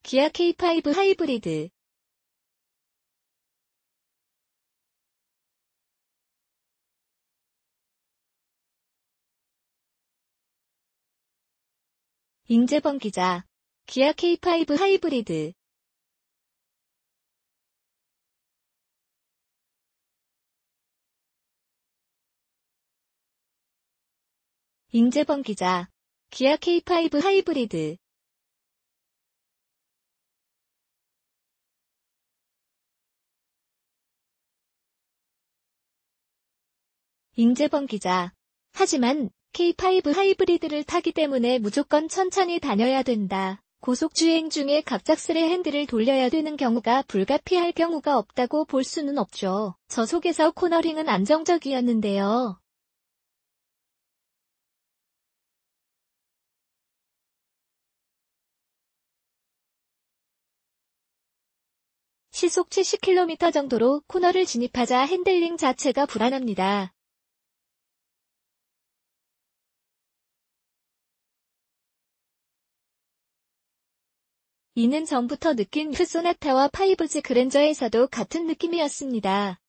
기아 K5 하이브리드. 임재범 기자. 기아 K5 하이브리드. 임재범 기자. 기아 K5 하이브리드. 임재범 기자. 하지만 K5 하이브리드를 타기 때문에 무조건 천천히 다녀야 된다. 고속주행 중에 갑작스레 핸들을 돌려야 되는 경우가 불가피할 경우가 없다고 볼 수는 없죠. 저속에서 코너링은 안정적이었는데요. 시속 70km 정도로 코너를 진입하자 핸들링 자체가 불안합니다. 이는 전부터 느낀 소나타와 5G 그랜저에서도 같은 느낌이었습니다.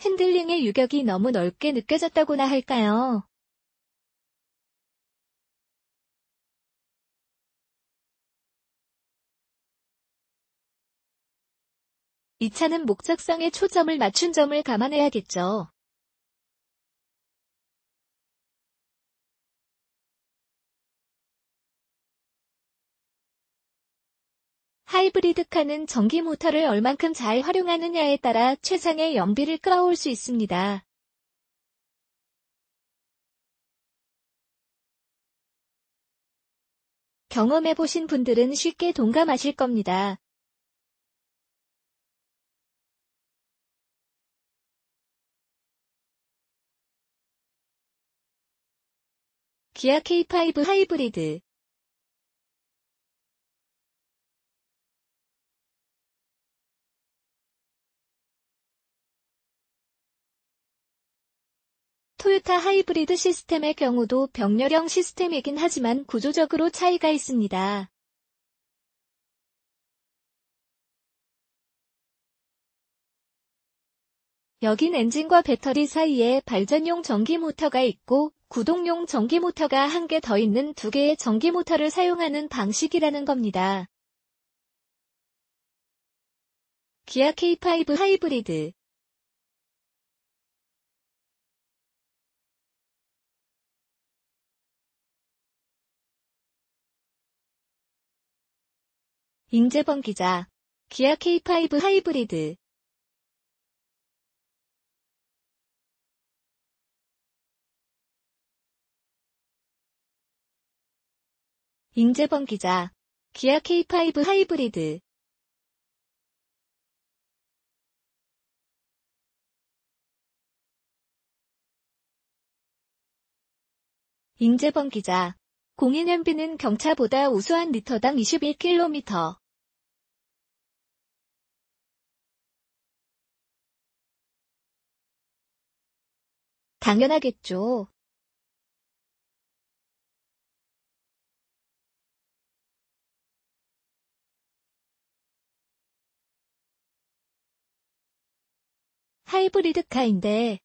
핸들링의 유격이 너무 넓게 느껴졌다고나 할까요? 이 차는 목적성에 초점을 맞춘 점을 감안해야겠죠. 하이브리드카는 전기 모터를 얼만큼 잘 활용하느냐에 따라 최상의 연비를 끌어올 수 있습니다. 경험해보신 분들은 쉽게 동감하실 겁니다. 기아 K5 하이브리드. 토요타 하이브리드 시스템의 경우도 병렬형 시스템이긴 하지만 구조적으로 차이가 있습니다. 여긴 엔진과 배터리 사이에 발전용 전기 모터가 있고 구동용 전기 모터가 한 개 더 있는 두 개의 전기 모터를 사용하는 방식이라는 겁니다. 기아 K5 하이브리드. 임재범 기자. 기아 K5 하이브리드. 임재범 기자. 기아 K5 하이브리드. 임재범 기자. 공인연비는 경차보다 우수한 리터당 21km. 당연하겠죠. 하이브리드카인데.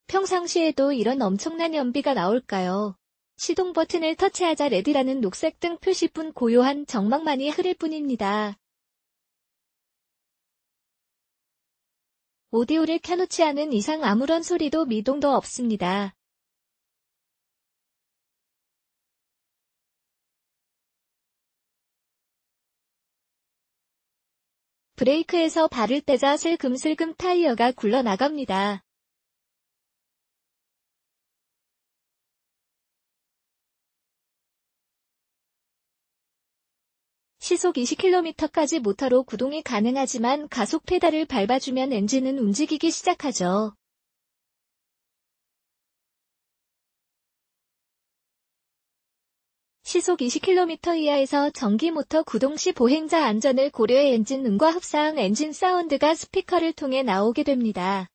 평상시에도 이런 엄청난 연비가 나올까요? 시동 버튼을 터치하자 레디라는 녹색 등 표시뿐 고요한 정막만이 흐릴 뿐입니다. 오디오를 켜놓지 않은 이상 아무런 소리도 미동도 없습니다. 브레이크에서 발을 떼자 슬금슬금 타이어가 굴러나갑니다. 시속 20km까지 모터로 구동이 가능하지만 가속 페달을 밟아주면 엔진은 움직이기 시작하죠. 시속 20km 이하에서 전기 모터 구동 시 보행자 안전을 고려해 엔진음과 흡사한 엔진 사운드가 스피커를 통해 나오게 됩니다.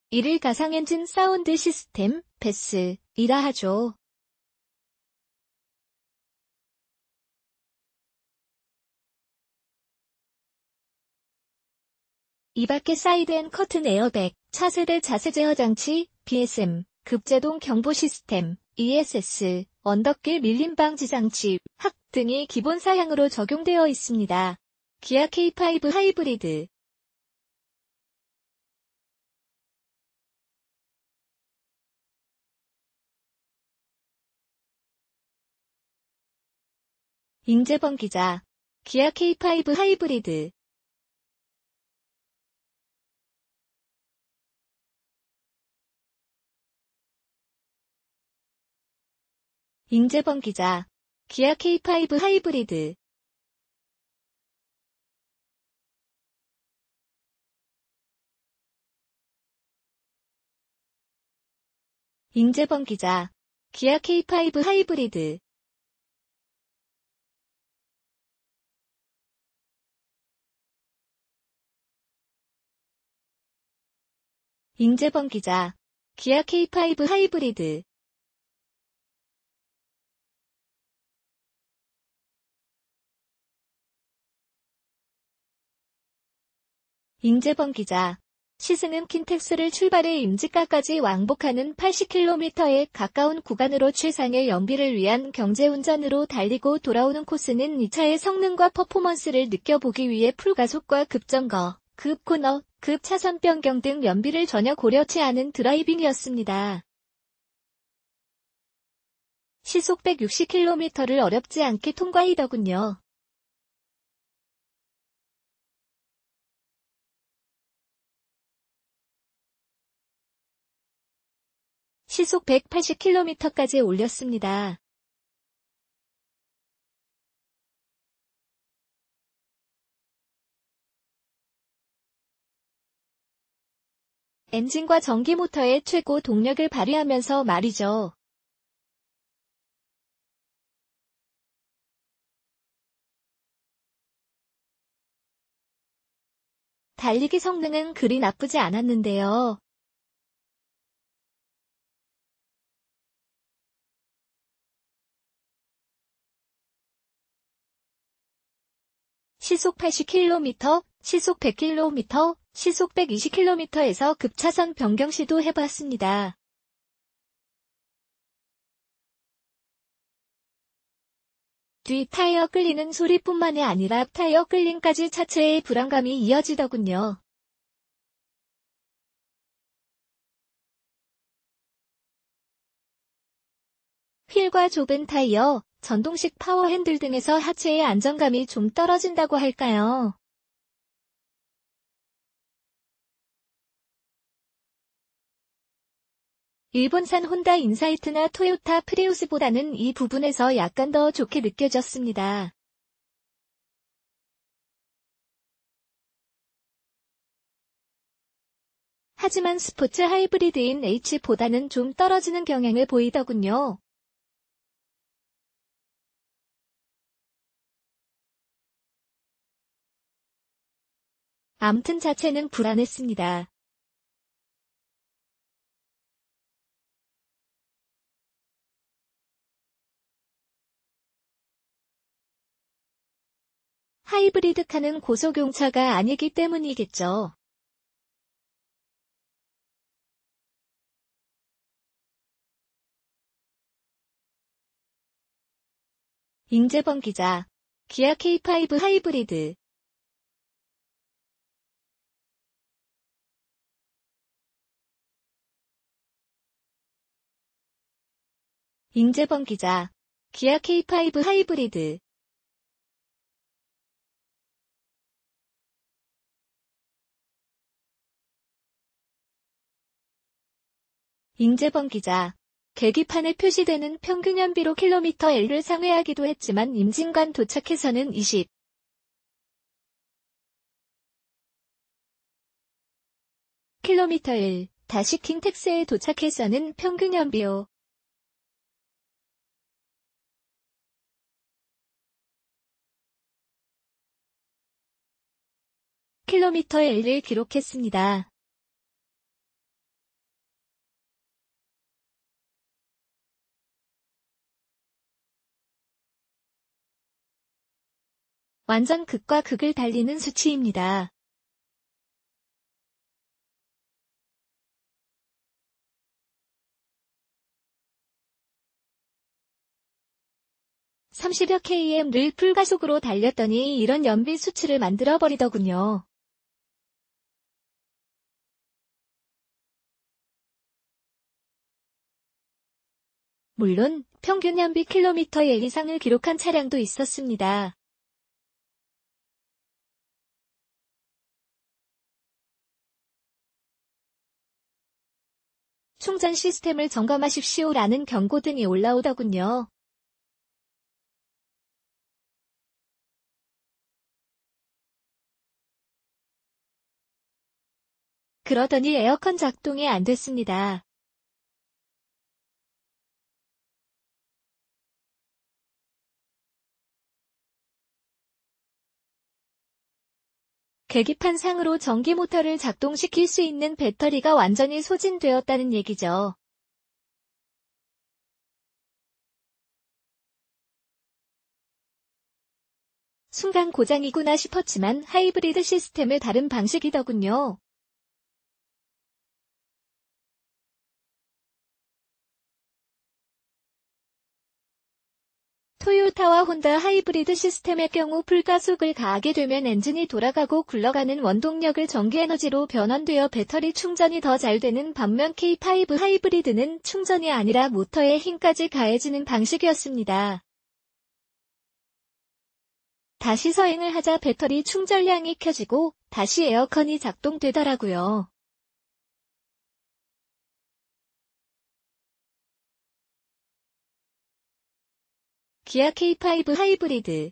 이를 가상 엔진 사운드 시스템, BESS이라 하죠. 이 밖에 사이드 앤 커튼 에어백, 차세대 자세 제어 장치, BSM, 급제동 경보 시스템, ESS, 언덕길 밀림 방지 장치, 확 등이 기본 사양으로 적용되어 있습니다. 기아 K5 하이브리드 임재범 기자, 기아 K5 하이브리드 임재범 기자, 기아 K5 하이브리드 임재범 기자, 기아 K5 하이브리드 임재범 기자, 기아 K5 하이브리드 임재범 기자, 시승은 킨텍스를 출발해 임직가까지 왕복하는 80km에 가까운 구간으로 최상의 연비를 위한 경제운전으로 달리고 돌아오는 코스는 이 차의 성능과 퍼포먼스를 느껴보기 위해 풀가속과 급정거, 급코너, 급차선 변경 등 연비를 전혀 고려치 않은 드라이빙이었습니다. 시속 160km를 어렵지 않게 통과이더군요. 시속 180km까지 올렸습니다. 엔진과 전기 모터의 최고 동력을 발휘하면서 말이죠. 달리기 성능은 그리 나쁘지 않았는데요. 시속 80km, 시속 100km, 시속 120km에서 급차선 변경 시도 해봤습니다. 뒤 타이어 끌리는 소리뿐만이 아니라 타이어 끌림까지 차체의 불안감이 이어지더군요. 휠과 좁은 타이어, 전동식 파워 핸들 등에서 하체의 안정감이 좀 떨어진다고 할까요? 일본산 혼다 인사이트나 토요타 프리우스보다는 이 부분에서 약간 더 좋게 느껴졌습니다. 하지만 스포츠 하이브리드인 H보다는 좀 떨어지는 경향을 보이더군요. 암튼 자체는 불안했습니다. 하이브리드카는 고속용차가 아니기 때문이겠죠. 임재범 기자, 기아 K5 하이브리드 임재범 기자, 기아 K5 하이브리드 임재범 기자, 계기판에 표시되는 평균 연비로 km를 상회하기도 했지만 임진관 도착해서는 20km 다시 킨텍스에 도착해서는 평균 연비요. km/L을 기록했습니다. 완전 극과 극을 달리는 수치입니다. (30여 km를) 풀가속으로 달렸더니 이런 연비 수치를 만들어버리더군요. 물론 평균 연비 km/L 이상을 기록한 차량도 있었습니다. 충전 시스템을 점검하십시오라는 경고 등이 올라오더군요. 그러더니 에어컨 작동이 안 됐습니다. 계기판상으로 전기 모터를 작동시킬 수 있는 배터리가 완전히 소진되었다는 얘기죠. 순간 고장이구나 싶었지만 하이브리드 시스템의 다른 방식이더군요. 토요타와 혼다 하이브리드 시스템의 경우 풀가속을 가하게 되면 엔진이 돌아가고 굴러가는 원동력을 전기에너지로 변환되어 배터리 충전이 더 잘 되는 반면 K5 하이브리드는 충전이 아니라 모터에 힘까지 가해지는 방식이었습니다. 다시 서행을 하자 배터리 충전량이 켜지고 다시 에어컨이 작동되더라고요. 기아 K5 하이브리드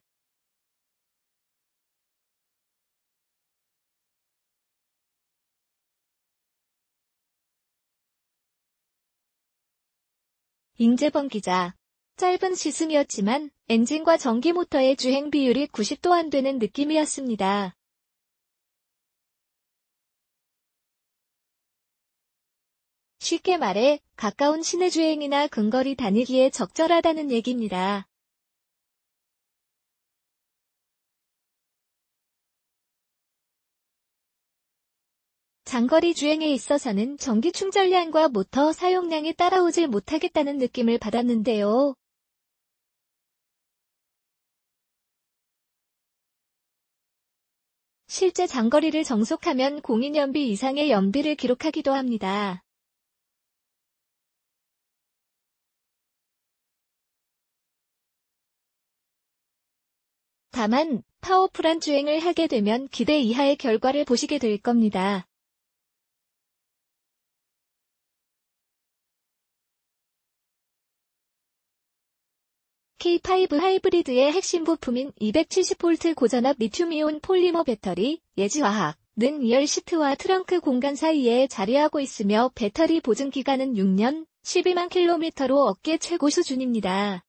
임재범 기자. 짧은 시승이었지만 엔진과 전기 모터의 주행 비율이 90도 안 되는 느낌이었습니다. 쉽게 말해 가까운 시내 주행이나 근거리 다니기에 적절하다는 얘기입니다. 장거리 주행에 있어서는 전기 충전량과 모터 사용량이 따라오질 못하겠다는 느낌을 받았는데요. 실제 장거리를 정속하면 공인연비 이상의 연비를 기록하기도 합니다. 다만 파워풀한 주행을 하게 되면 기대 이하의 결과를 보시게 될 겁니다. K5 하이브리드의 핵심 부품인 270V 고전압 리튬이온 폴리머 배터리, 예지화학는 2열 시트와 트렁크 공간 사이에 자리하고 있으며 배터리 보증 기간은 6년, 12만 킬로미터로 업계 최고 수준입니다.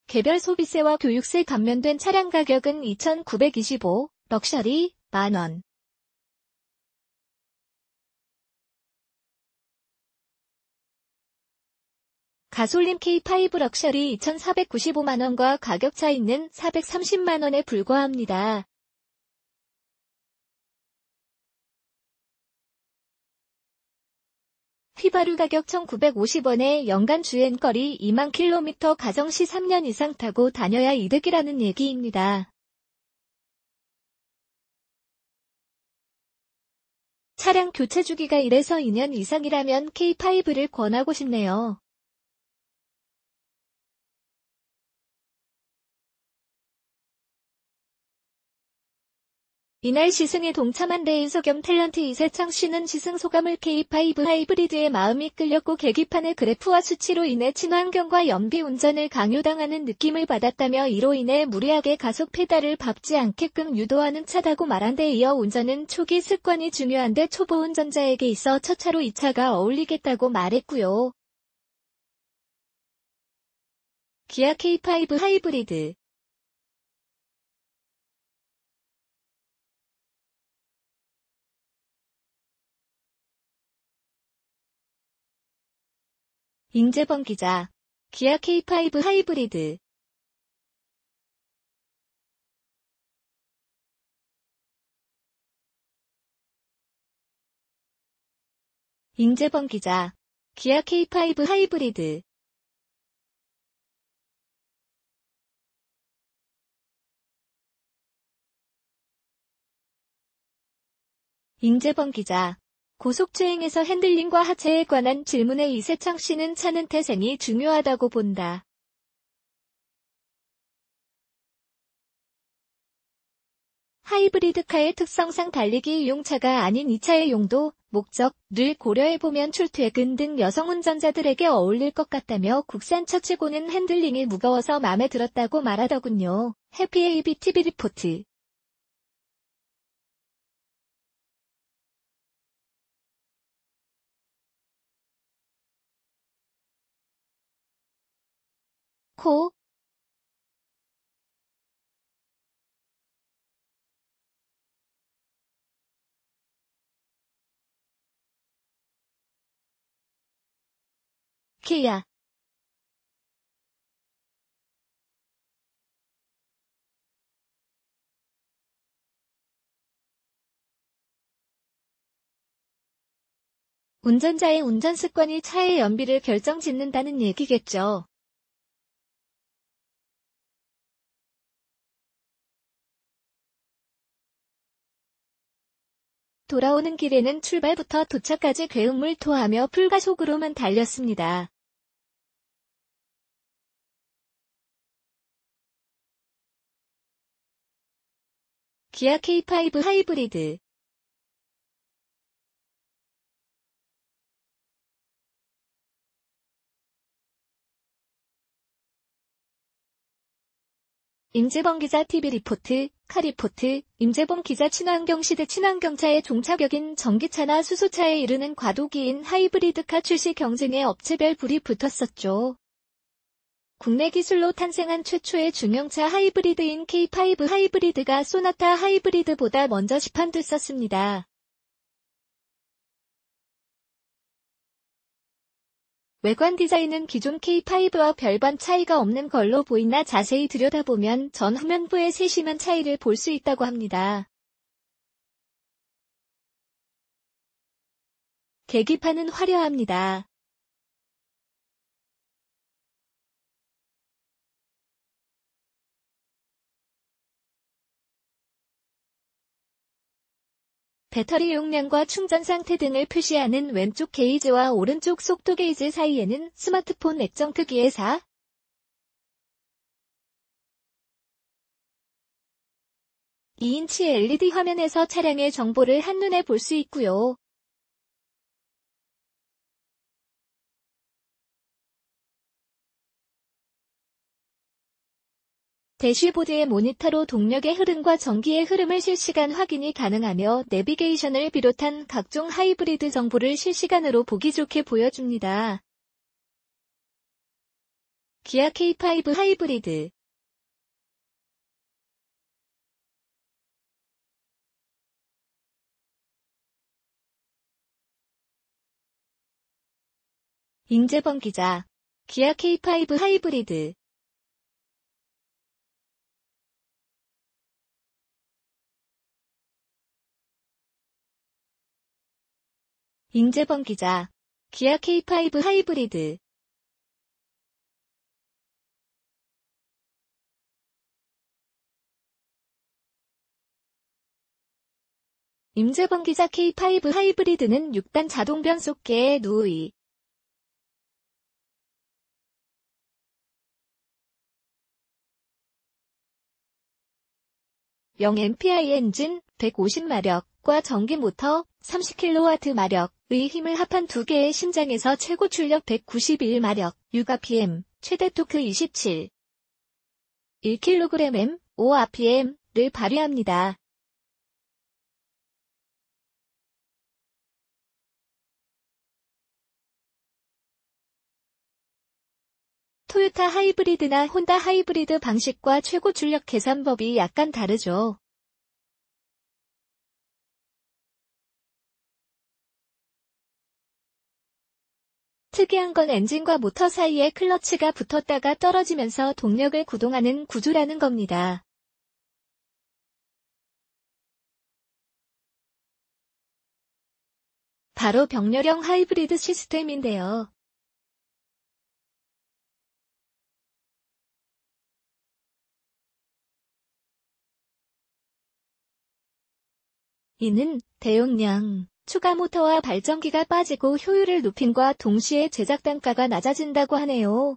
개별 소비세와 교육세 감면된 차량 가격은 2,925, 럭셔리, 만원. 가솔린 K5 럭셔리 2,495만원과 가격 차이는 430만원에 불과합니다. 휘바루 가격 1,950원에 연간 주행거리 2만 킬로미터 가정시 3년 이상 타고 다녀야 이득이라는 얘기입니다. 차량 교체 주기가 1에서 2년 이상이라면 K5를 권하고 싶네요. 이날 시승에 동참한 레이서 겸 탤런트 이세창 씨는 시승 소감을 K5 하이브리드의 마음이 끌렸고 계기판의 그래프와 수치로 인해 친환경과 연비 운전을 강요당하는 느낌을 받았다며 이로 인해 무리하게 가속 페달을 밟지 않게끔 유도하는 차다고 말한 데 이어 운전은 초기 습관이 중요한데 초보 운전자에게 있어 첫 차로 이 차가 어울리겠다고 말했고요. 기아 K5 하이브리드 임재범 기자. 기아 K5 하이브리드 임재범 기자. 기아 K5 하이브리드 임재범 기자. 고속주행에서 핸들링과 하체에 관한 질문에 이세창 씨는 차는 태생이 중요하다고 본다. 하이브리드카의 특성상 달리기 유용차가 아닌 이 차의 용도, 목적을 고려해보면 출퇴근 등 여성 운전자들에게 어울릴 것 같다며 국산차 치고는 핸들링이 무거워서 마음에 들었다고 말하더군요. 해피에이비 TV 리포트. 코 키야. 운전자의 운전 습관이 차의 연비를 결정짓는다는 얘기겠죠. 돌아오는 길에는 출발부터 도착까지 괴음을 토하며 풀가속으로만 달렸습니다. 기아 K5 하이브리드 임재범 기자 TV 리포트, 카리포트, 임재범 기자 친환경 시대 친환경차의 종착역인 전기차나 수소차에 이르는 과도기인 하이브리드카 출시 경쟁에 업체별 불이 붙었었죠. 국내 기술로 탄생한 최초의 중형차 하이브리드인 K5 하이브리드가 소나타 하이브리드보다 먼저 시판됐었습니다. 외관 디자인은 기존 K5와 별반 차이가 없는 걸로 보이나 자세히 들여다보면 전 후면부의 세심한 차이를 볼 수 있다고 합니다. 계기판은 화려합니다. 배터리 용량과 충전 상태 등을 표시하는 왼쪽 게이지와 오른쪽 속도 게이지 사이에는 스마트폰 액정 특유의 2인치 LED 화면에서 차량의 정보를 한눈에 볼 수 있고요. 대시보드의 모니터로 동력의 흐름과 전기의 흐름을 실시간 확인이 가능하며 내비게이션을 비롯한 각종 하이브리드 정보를 실시간으로 보기 좋게 보여줍니다. 기아 K5 하이브리드 임재범 기자. 기아 K5 하이브리드 임재범 기자. 기아 K5 하이브리드 임재범 기자 K5 하이브리드는 6단 자동 변속계의 누이 0MPI 엔진 150마력과 전기 모터 30kW 마력의 힘을 합한 두 개의 심장에서 최고 출력 191마력, 6rpm, 최대 토크 27. 1kgm, 5rpm를 발휘합니다. 토요타 하이브리드나 혼다 하이브리드 방식과 최고 출력 계산법이 약간 다르죠. 특이한 건 엔진과 모터 사이에 클러치가 붙었다가 떨어지면서 동력을 구동하는 구조라는 겁니다. 바로 병렬형 하이브리드 시스템인데요. 이는 대용량, 추가 모터와 발전기가 빠지고 효율을 높임과 동시에 제작 단가가 낮아진다고 하네요.